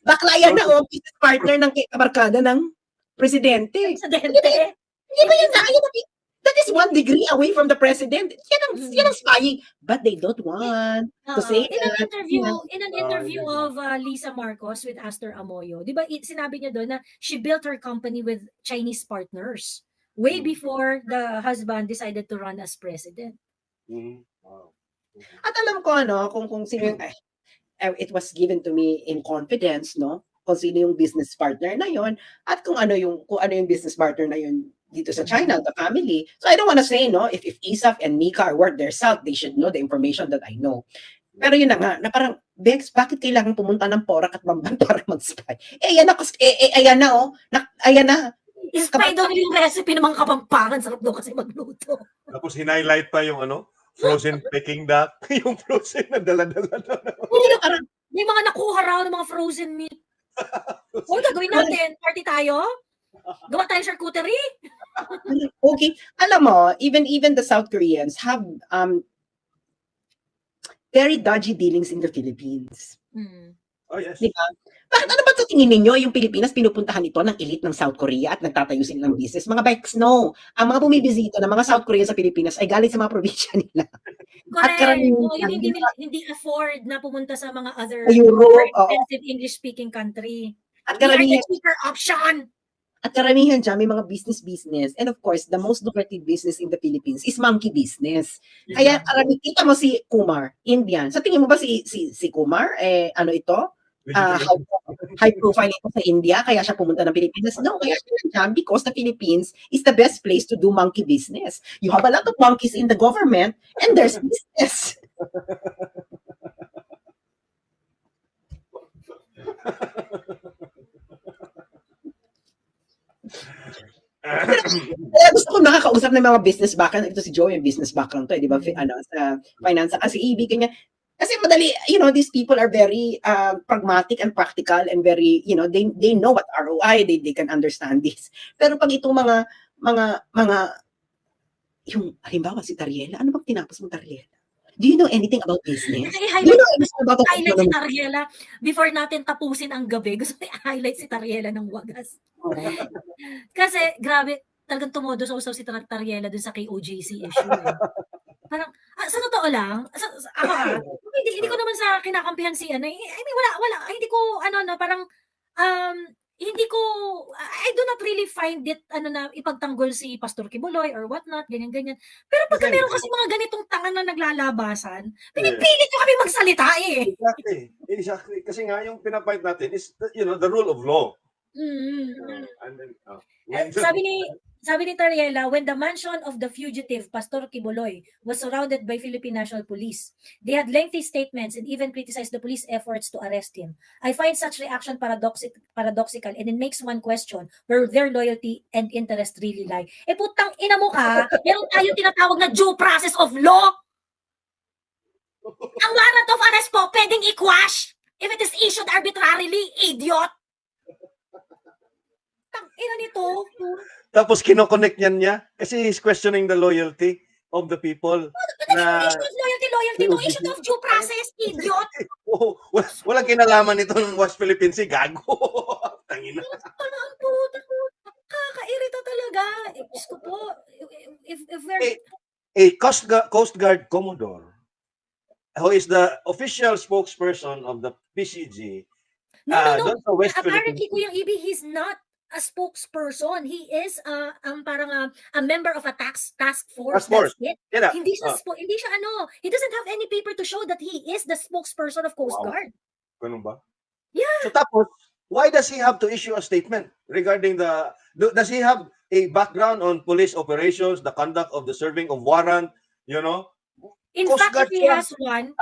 Bakla yan na, business partner ng kabarkada ng presidente. Presidente. Hindi ba yan that is 1 degree away from the president. Yan ang spying. But they don't want to say In an that. interview of Lisa Marcos with Astor Amoyo, di ba sinabi niya doon na she built her company with Chinese partners way before the husband decided to run as president. Wow. At alam ko, kung sino yung, it was given to me in confidence, no? Kung sino yung business partner na yon at kung ano yung business partner na yon dito sa China, the family. So I don't want to say, no, if Isaf and Mika are worth their salt, they should know the information that I know. Pero yun na nga, na parang, Bex, bakit kailangan pumunta ng Porac at Bamban para mag-spy? Ayan na, ayan na, ayan na. Spy daw nila yung recipe ng mga Kapampangan, sarap daw kasi magluto. Tapos hinighlight pa yung frozen Peking duck, yung frozen na dala-dala. May mga nakuha raw ng mga frozen meat. O, gagawin natin. Party tayo? Gawa tayong charcuterie? Okay. Alam mo, even the South Koreans have very dodgy dealings in the Philippines. Oh, yes. Di ba? Bakit ano ba sa tingin ninyo yung Pilipinas pinupuntahan ito ng elite ng South Korea at nagtatayo sila ng business? Mga Bex, no. Ang mga bumibisita ng mga South Korean sa Pilipinas ay galing sa mga probinsya nila. Correct. karamihan- Yung hindi afford na pumunta sa mga other Europe, more oo. expensive English-speaking country. At We are the karamihan, cheaper option. At karamihan dyan, may mga business. And of course, the most lucrative business in the Philippines is monkey business. Kaya kita mo si Kumar, Indian. Sa tingin mo ba si Kumar, ano ito? High profile ito sa India, kaya siya pumunta ng Pilipinas? No, kaya siya dyan because the Philippines is the best place to do monkey business. You have a lot of monkeys in the government and there's business. Kaya gusto ko nakakausap ng mga business background. Ito si Joey, may business background to, di ba? Sa finance. Kasi ibig niya. Kasi madali, these people are very pragmatic and practical and very, they know what ROI, they can understand this. Pero pag itong mga, yung, halimbawa si Tariela, ano bang tinapos mo, Tariela? Do you know anything about business? Do you know anything about highlight si Tariela before natin tapusin ang gabi. Gusto ko i-highlight si Tariela ng wagas. Kasi, grabe, talagang tumodo sa usaw si Tariela dun sa KOJC issue. Parang, sa totoo lang, ako, hindi ko naman sa kinakampihan si ano, I mean, wala, hindi ko, parang, hindi ko, I do not really find it, ipagtanggol si Pastor Kibuloy or whatnot, ganyan. Pero pagka meron kasi mga ganitong tanga na naglalabasan, pinipilit nyo kami magsalita eh. Exactly. Kasi nga, yung pinapight natin is, the rule of law. And then, Sabi ni Tariela, when the mansion of the fugitive, Pastor Kibuloy, was surrounded by Philippine National Police, they had lengthy statements and even criticized the police efforts to arrest him. I find such reaction paradoxical and it makes one question where their loyalty and interest really lie. Putang ina mo ka, meron tayong tinatawag na due process of law. Ang warrant of arrest po, pwedeng i-quash if it is issued arbitrarily, idiot. Tang ina nito. Tapos kinoconnect niya kasi he's questioning the loyalty of the people. Loyalty to issue of due process, idiot. Walang kinalaman nito ng West Philippine Sea, gago. Tangina. Kakairita talaga. Diyos ko po. If we're... A Coast Guard Commodore who is the official spokesperson of the PCG. No. West Apparently, Kuyang Ibi, he's not a spokesperson. He is parang a member of a task force. That's it. Yeah. Hindi siya he doesn't have any paper to show that he is the spokesperson of Coast Guard. Ganun ba? Yeah. So tapos, why does he have to issue a statement regarding does he have a background on police operations, the conduct of the serving of warrant, In fact, if he has one,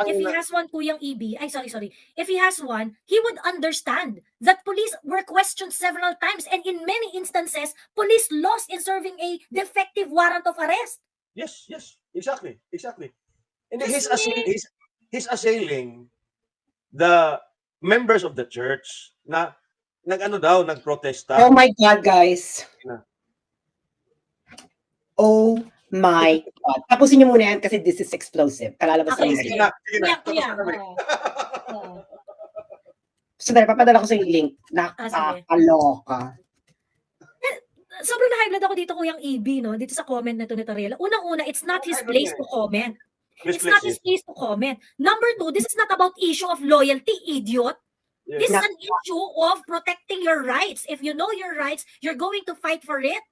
Kuyang Ibi, if he has one, he would understand that police were questioned several times and in many instances, police lost in serving a defective warrant of arrest. Yes, exactly. And he's assailing the members of the church na nagprotesta. Oh my God, guys. Oh my God. Tapusin niyo muna yan kasi this is explosive. Kalalabas Okay, na Kuya. So, papadala ko sa yung link. Nakakaloka. Sobrang na-high blood ako dito, Kuyang Ibi, no? Dito sa comment na ito ni Tariela. Unang-una, it's not his place to comment. It's not his place to comment. Number two, this is not about issue of loyalty, idiot. This is an issue of protecting your rights. If you know your rights, you're going to fight for it.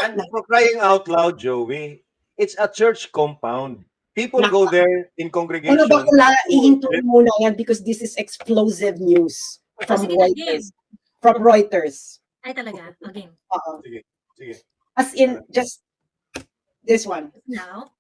And for crying out loud, Joey, it's a church compound. People go there in congregation. Ano ba kula, ihinto muna yan because this is explosive news from Reuters. Ay talaga, again. Sige. As in, just this one. Now,